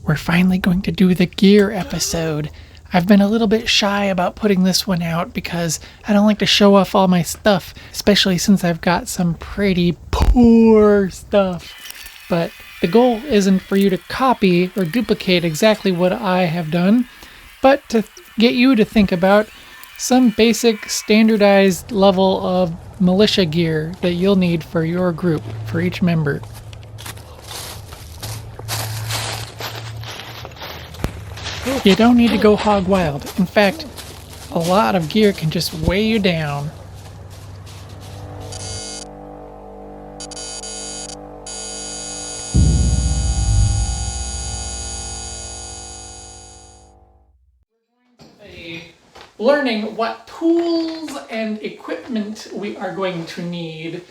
we're finally going to do the gear episode. I've been a little bit shy about putting this one out because I don't like to show off all my stuff, especially since I've got some pretty poor stuff. But the goal isn't for you to copy or duplicate exactly what I have done, but to get you to think about some basic standardized level of militia gear that you'll need for your group, for each member. You don't need to go hog wild. In fact, a lot of gear can just weigh you down. Learning what tools and equipment we are going to need.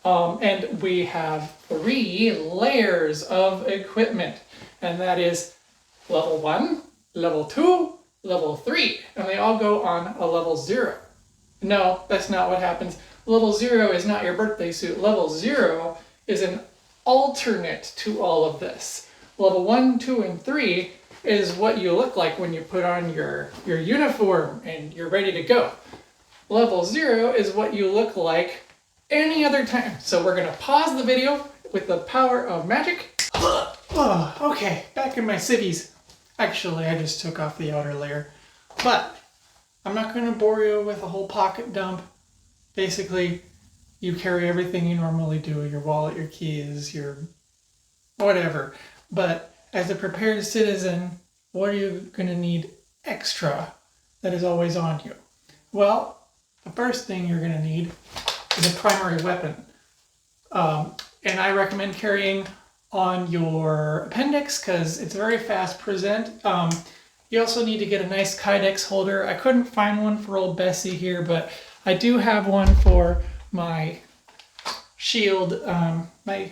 And we have 3 layers of equipment. And that is level 1, level 2, level 3. And they all go on a level 0. No, that's not what happens. Level 0 is not your birthday suit. Level 0 is an alternate to all of this. Level 1, 2, and 3 is what you look like when you put on your uniform and you're ready to go. Level 0 is what you look like any other time. So we're going to pause the video with the power of magic. Oh, okay, back in my civvies. Actually, I just took off the outer layer. But I'm not going to bore you with a whole pocket dump. Basically, you carry everything you normally do, your wallet, your keys, your whatever. But as a prepared citizen, what are you going to need extra that is always on you? Well, the first thing you're going to need is a primary weapon. And I recommend carrying on your appendix because it's very fast present. You also need to get a nice Kydex holder. I couldn't find one for old Bessie here, but I do have one for my shield, my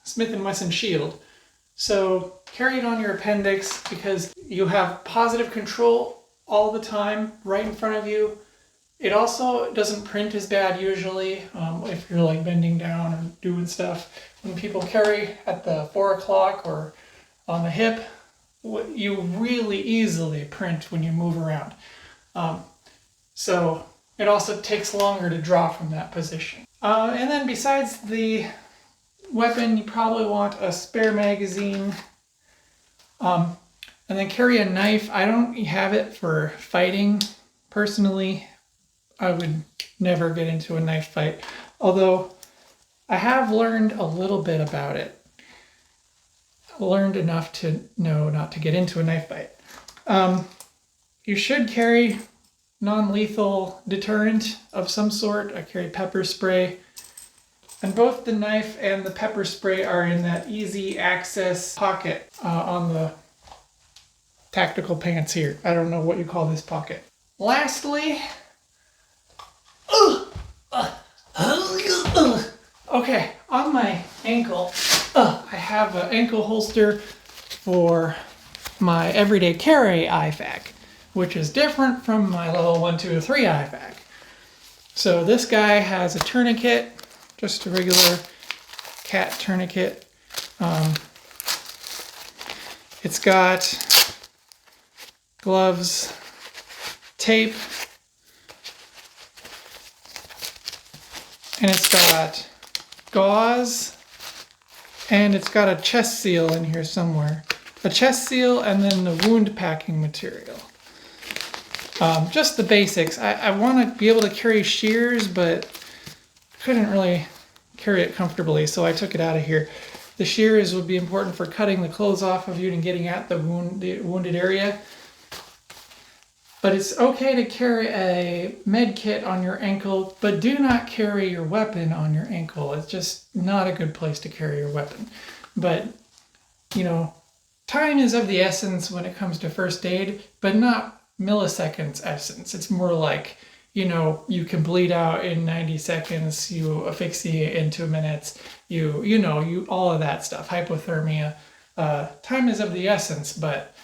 Smith & Wesson shield. So carry it on your appendix because you have positive control all the time right in front of you. It also doesn't print as bad usually if you're like bending down or doing stuff. When people carry at the 4 o'clock or on the hip, you really easily print when you move around. So it also takes longer to draw from that position. And then besides the weapon, you probably want a spare magazine. And then carry a knife. I don't have it for fighting personally. I would never get into a knife fight, although I have learned a little bit about it. I learned enough to know not to get into a knife fight. You should carry non-lethal deterrent of some sort. I carry pepper spray, and both the knife and the pepper spray are in that easy access pocket on the tactical pants here. I don't know what you call this pocket. Lastly, okay, on my ankle, I have an ankle holster for my everyday carry IFAK, which is different from my level 1, 2, 3 IFAK. So this guy has a tourniquet, just a regular cat tourniquet. It's got gloves, tape, and it's got gauze, and it's got a chest seal in here somewhere. A chest seal and then the wound packing material. Just the basics. I want to be able to carry shears, but couldn't really carry it comfortably, so I took it out of here. The shears would be important for cutting the clothes off of you and getting at the wounded area. But it's okay to carry a med kit on your ankle, but do not carry your weapon on your ankle. It's just not a good place to carry your weapon. But, you know, time is of the essence when it comes to first aid, but not milliseconds essence. It's more like, you know, you can bleed out in 90 seconds, you asphyxiate in 2 minutes, you all of that stuff, hypothermia. Time is of the essence, but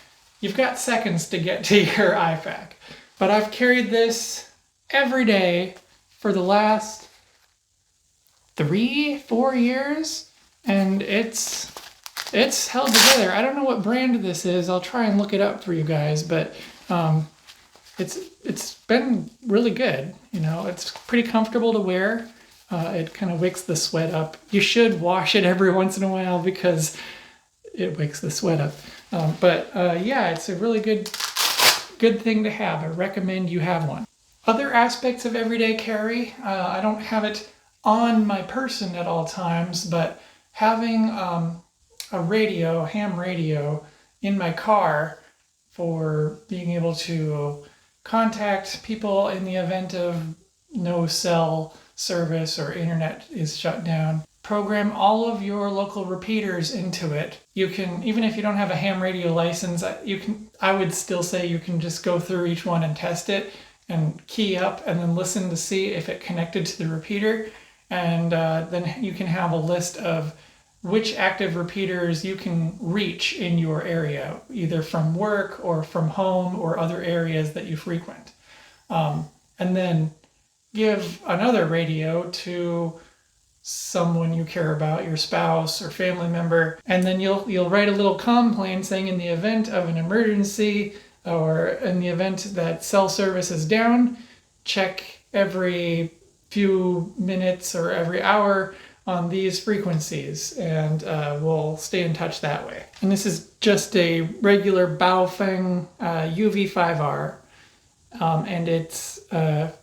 you've got seconds to get to your IFAK. But I've carried this every day for the last 3-4 years, and it's it's held together. I don't know what brand this is. I'll try and look it up for you guys, but it's been really good. You know, it's pretty comfortable to wear. It kind of wicks the sweat up. You should wash it every once in a while because it wicks the sweat up. Yeah, it's a really good thing to have. I recommend you have one. Other aspects of everyday carry, I don't have it on my person at all times, but having a radio, a ham radio, in my car for being able to contact people in the event of no cell service or internet is shut down. Program all of your local repeaters into it. You can, even if you don't have a ham radio license, I would still say you can just go through each one and test it and key up and then listen to see if it connected to the repeater. And then you can have a list of which active repeaters you can reach in your area, either from work or from home or other areas that you frequent. And then give another radio to someone you care about, your spouse or family member, and then you'll write a little complaint saying in the event of an emergency or in the event that cell service is down, check every few minutes or every hour on these frequencies, and we'll stay in touch that way. And this is just a regular Baofeng UV5R, and it's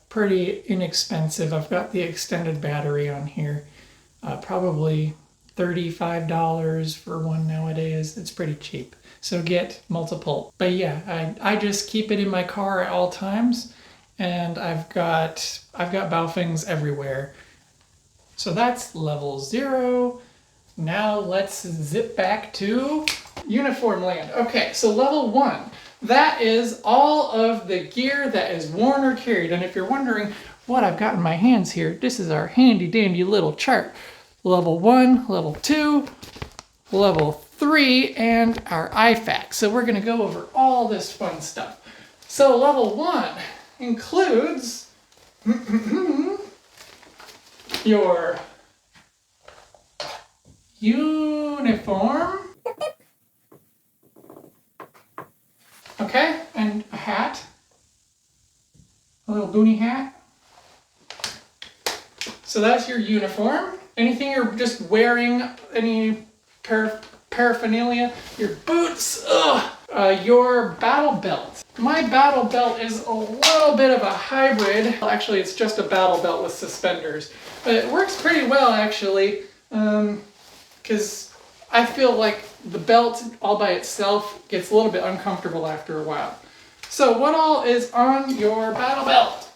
pretty inexpensive. I've got the extended battery on here, probably $35 for one nowadays. It's pretty cheap, so get multiple. But yeah, I just keep it in my car at all times, and I've got Baofengs everywhere. So that's level 0. Now let's zip back to uniform land. Okay, so level 1. That is all of the gear that is worn or carried. And if you're wondering what I've got in my hands here, this is our handy dandy little chart. Level 1, level 2, level 3, and our IFAC. So we're gonna go over all this fun stuff. So level 1 includes your uniform, okay, and a hat, a little boonie hat. So that's your uniform. Anything you're just wearing, any paraphernalia, your boots, your battle belt. My battle belt is a little bit of a hybrid. Well, actually, it's just a battle belt with suspenders. But it works pretty well, actually, because I feel like the belt all by itself gets a little bit uncomfortable after a while. So what all is on your battle belt?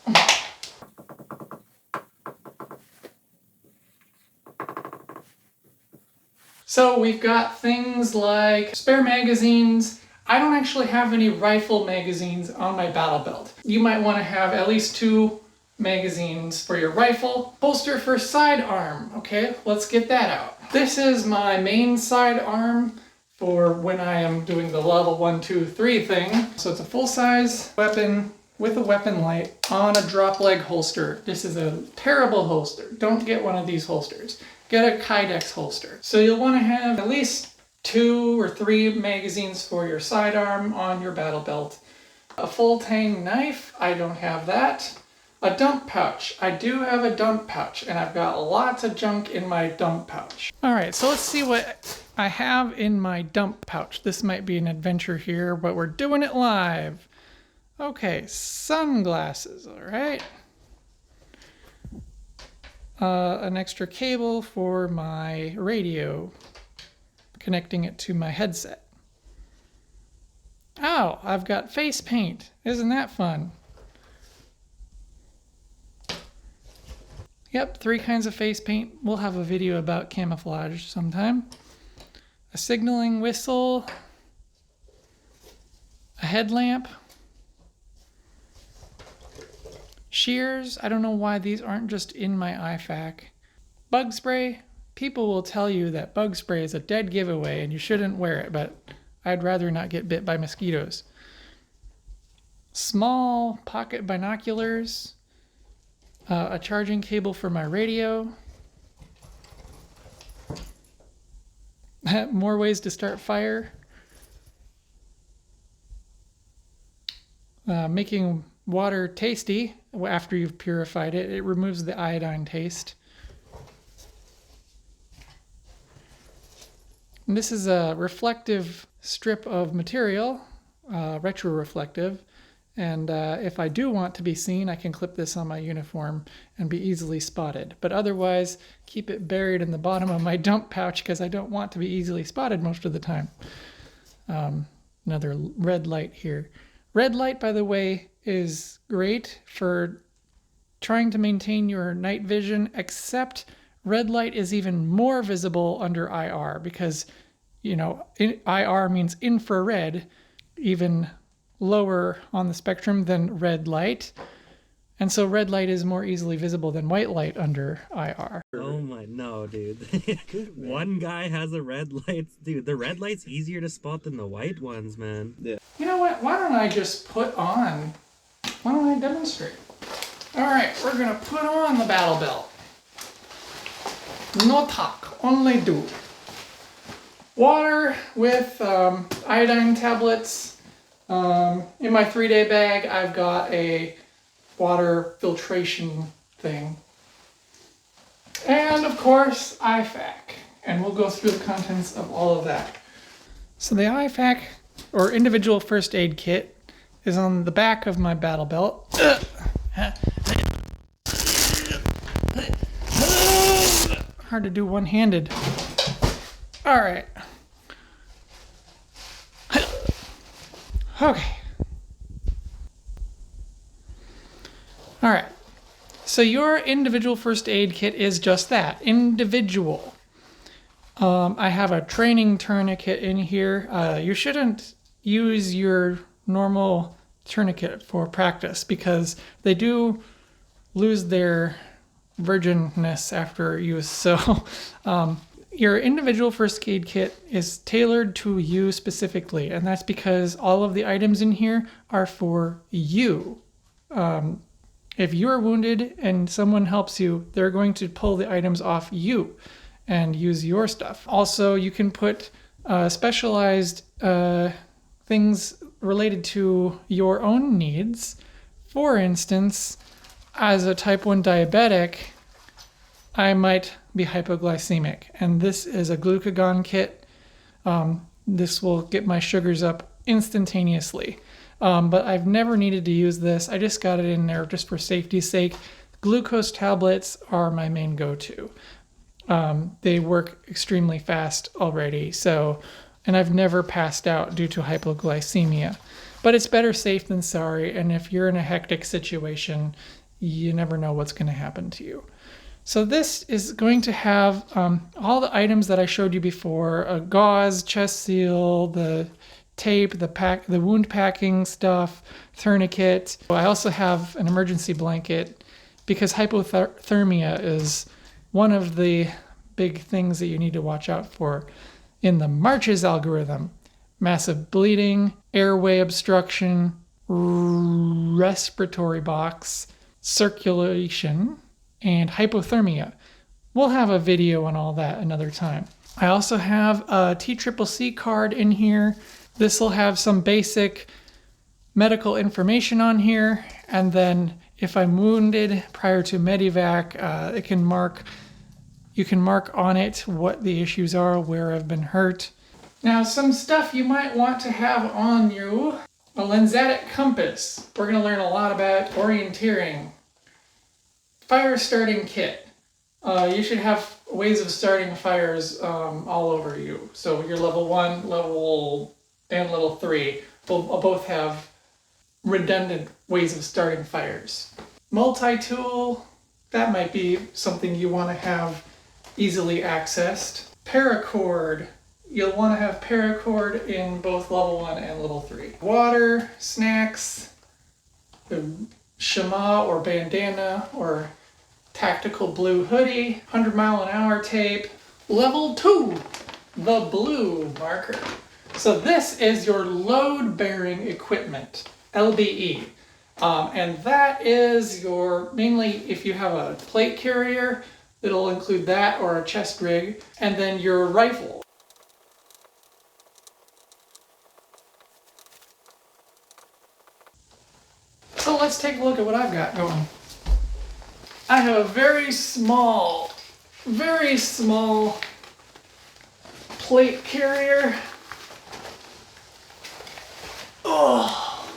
So we've got things like spare magazines. I don't actually have any rifle magazines on my battle belt. You might want to have at least 2 magazines for your rifle. Holster for sidearm. Okay, let's get that out. This is my main sidearm for when I am doing the level 1, 2, 3 thing. So it's a full-size weapon with a weapon light on a drop leg holster. This is a terrible holster. Don't get one of these holsters. Get a Kydex holster. So you'll want to have at least 2 or 3 magazines for your sidearm on your battle belt. A full tang knife, I don't have that. A dump pouch, I do have a dump pouch, and I've got lots of junk in my dump pouch. All right, so let's see what I have in my dump pouch. This might be an adventure here, but we're doing it live. Okay, sunglasses, all right. An extra cable for my radio, connecting it to my headset. Oh, I've got face paint. Isn't that fun? Yep, 3 kinds of face paint. We'll have a video about camouflage sometime. A signaling whistle. A headlamp. Shears. I don't know why these aren't just in my IFAC. Bug spray. People will tell you that bug spray is a dead giveaway and you shouldn't wear it, but I'd rather not get bit by mosquitoes. Small pocket binoculars. A charging cable for my radio. More ways to start fire. Making water tasty after you've purified it. It removes the iodine taste. And this is a reflective strip of material, retroreflective. And if I do want to be seen, I can clip this on my uniform and be easily spotted. But otherwise, keep it buried in the bottom of my dump pouch because I don't want to be easily spotted most of the time. Another red light here. Red light, by the way, is great for trying to maintain your night vision, except red light is even more visible under IR because, IR means infrared, even lower on the spectrum than red light. And so red light is more easily visible than white light under IR. Oh my, no, dude. One guy has a red light. Dude, the red light's easier to spot than the white ones, man. Yeah. You know what? Why don't I demonstrate? All right, we're gonna put on the battle belt. No talk, only do. Water with iodine tablets. In my 3-day bag, I've got a water filtration thing. And of course, IFAC. And we'll go through the contents of all of that. So the IFAC, or individual first aid kit, is on the back of my battle belt. Hard to do one-handed. All right. Okay. All right. So your individual first aid kit is just that, individual. I have a training tourniquet in here. You shouldn't use your normal tourniquet for practice because they do lose their virginness after use. So your individual first aid kit is tailored to you specifically, and that's because all of the items in here are for you. If you're wounded and someone helps you, they're going to pull the items off you and use your stuff. Also, you can put specialized things related to your own needs. For instance, as a type 1 diabetic, I might be hypoglycemic, and this is a glucagon kit. This will get my sugars up instantaneously. But I've never needed to use this. I just got it in there just for safety's sake. Glucose tablets are my main go-to. They work extremely fast already, and I've never passed out due to hypoglycemia. But it's better safe than sorry, and if you're in a hectic situation, you never know what's going to happen to you. So this is going to have all the items that I showed you before: a gauze, chest seal, the tape, the wound packing stuff, tourniquet. I also have an emergency blanket because hypothermia is one of the big things that you need to watch out for in the March's algorithm. Massive bleeding, airway obstruction, respiratory box, circulation, and hypothermia. We'll have a video on all that another time. I also have a TCCC card in here. This will have some basic medical information on here, and then if I'm wounded prior to medevac, you can mark on it what the issues are, where I've been hurt. Now, some stuff you might want to have on you: a lensatic compass. We're going to learn a lot about orienteering. Fire starting kit. You should have ways of starting fires all over you. So your level 1, level 3 will both have redundant ways of starting fires. Multi-tool, that might be something you want to have easily accessed. Paracord, you'll want to have paracord in both level 1 and level 3. Water, snacks, the shema or bandana or tactical blue hoodie, 100-mile-an-hour tape. Level 2, the blue marker. So this is your load-bearing equipment, LBE. And that is mainly if you have a plate carrier, it'll include that or a chest rig, and then your rifle. So let's take a look at what I've got going. I have a very small plate carrier. Oh.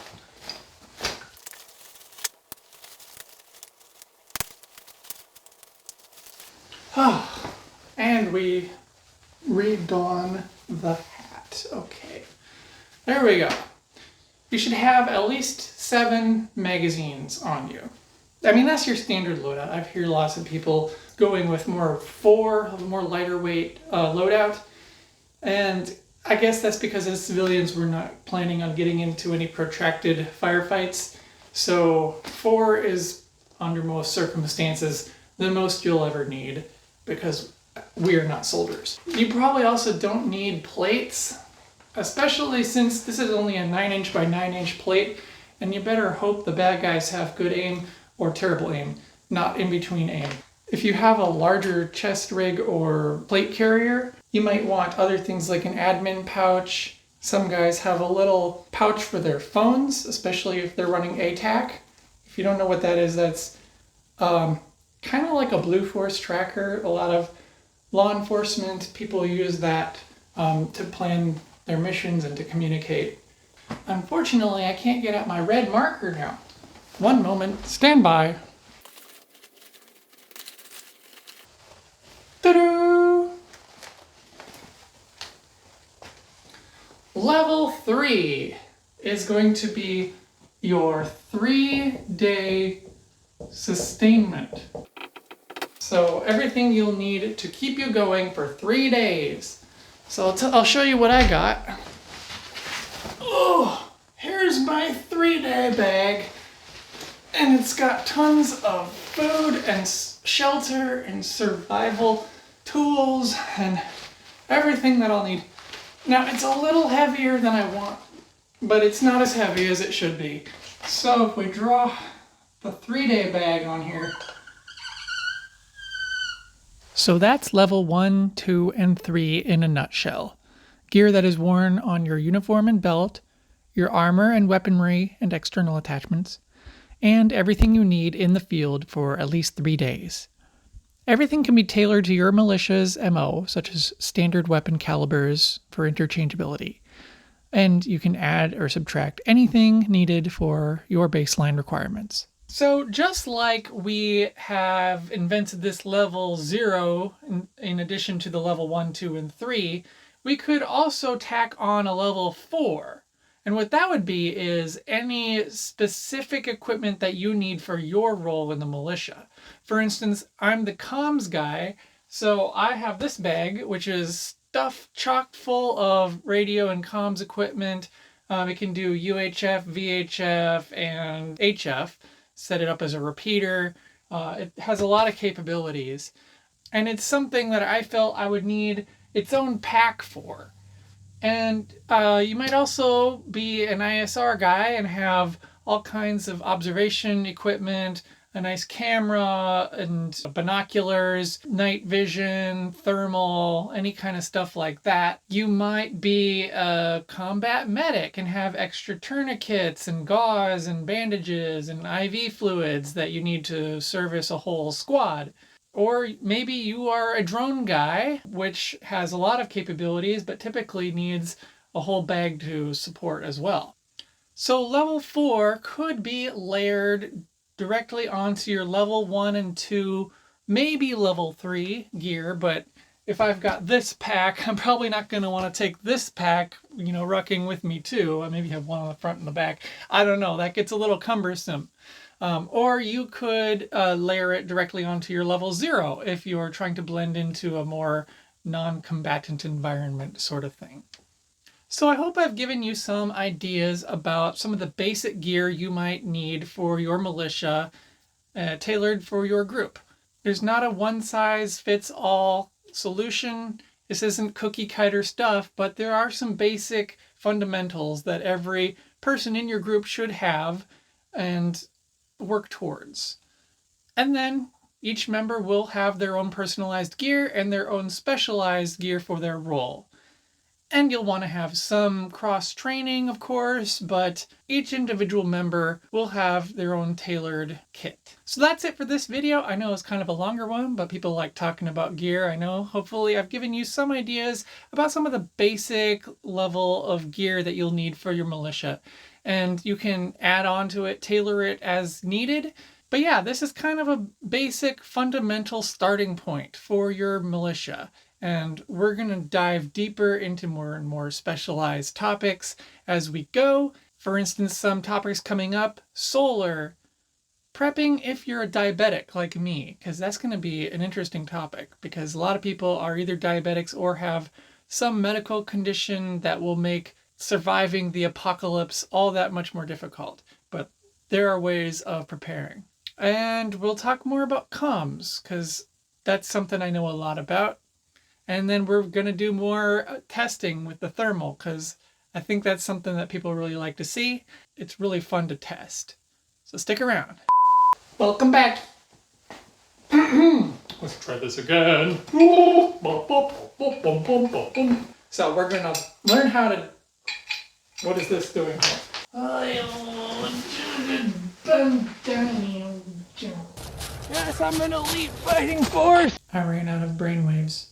Oh. And we re-don the hat. Okay. There we go. You should have at least 7 magazines on you. I mean, that's your standard loadout. I've heard lots of people going with more 4, more lighter weight loadout. And I guess that's because as civilians, we're not planning on getting into any protracted firefights. So 4 is, under most circumstances, the most you'll ever need because we are not soldiers. You probably also don't need plates, especially since this is only a 9" by 9" plate, and you better hope the bad guys have good aim or terrible aim, not in between aim. If you have a larger chest rig or plate carrier, you might want other things like an admin pouch. Some guys have a little pouch for their phones, especially if they're running ATAC. If you don't know what that is, that's kind of like a Blue Force tracker. A lot of law enforcement people use that to plan their missions and to communicate. Unfortunately, I can't get out my red marker now. One moment, stand by. Ta-da! Level 3 is going to be your 3-day sustainment. So everything you'll need to keep you going for 3 days. So I'll show you what I got. Oh, here's my 3-day bag. And it's got tons of food and shelter and survival tools and everything that I'll need. Now, it's a little heavier than I want, but it's not as heavy as it should be. So if we draw the 3-day bag on here. So that's level 1, 2, and 3 in a nutshell. Gear that is worn on your uniform and belt, your armor and weaponry and external attachments, and everything you need in the field for at least 3 days. Everything can be tailored to your militia's MO, such as standard weapon calibers for interchangeability, and you can add or subtract anything needed for your baseline requirements. So just like we have invented this level 0 in addition to the level 1, 2, and 3, we could also tack on a level 4. And what that would be is any specific equipment that you need for your role in the militia. For instance, I'm the comms guy, so I have this bag, which is stuffed chock full of radio and comms equipment. It can do UHF, VHF, and HF. Set it up as a repeater. It has a lot of capabilities. And it's something that I felt I would need its own pack for. And you might also be an ISR guy and have all kinds of observation equipment, a nice camera and binoculars, night vision, thermal, any kind of stuff like that. You might be a combat medic and have extra tourniquets and gauze and bandages and IV fluids that you need to service a whole squad. Or maybe you are a drone guy, which has a lot of capabilities, but typically needs a whole bag to support as well. So level 4 could be layered directly onto your level 1 and 2, maybe level 3 gear, but if I've got this pack, I'm probably not going to want to take this pack, rucking with me too. I maybe have one on the front and the back. I don't know, that gets a little cumbersome. Or you could layer it directly onto your level 0 if you're trying to blend into a more non-combatant environment sort of thing. So I hope I've given you some ideas about some of the basic gear you might need for your militia, tailored for your group. There's not a one-size-fits-all solution. This isn't cookie-cutter stuff, but there are some basic fundamentals that every person in your group should have and work towards. And then each member will have their own personalized gear and their own specialized gear for their role. And you'll want to have some cross-training, of course, but each individual member will have their own tailored kit. So that's it for this video. I know it's kind of a longer one, but people like talking about gear. I know hopefully I've given you some ideas about some of the basic level of gear that you'll need for your militia. And you can add on to it, tailor it as needed. But yeah, this is kind of a basic fundamental starting point for your militia. And we're going to dive deeper into more and more specialized topics as we go. For instance, some topics coming up: solar, prepping if you're a diabetic like me, because that's going to be an interesting topic, because a lot of people are either diabetics or have some medical condition that will make surviving the apocalypse all that much more difficult. But there are ways of preparing. And we'll talk more about comms, because that's something I know a lot about. And then we're going to do more testing with the thermal, because I think that's something that people really like to see. It's really fun to test. So stick around. Welcome back. Let's try this again. So we're going to learn how to... What is this doing? Yes, I'm an elite fighting force. I ran out of brainwaves.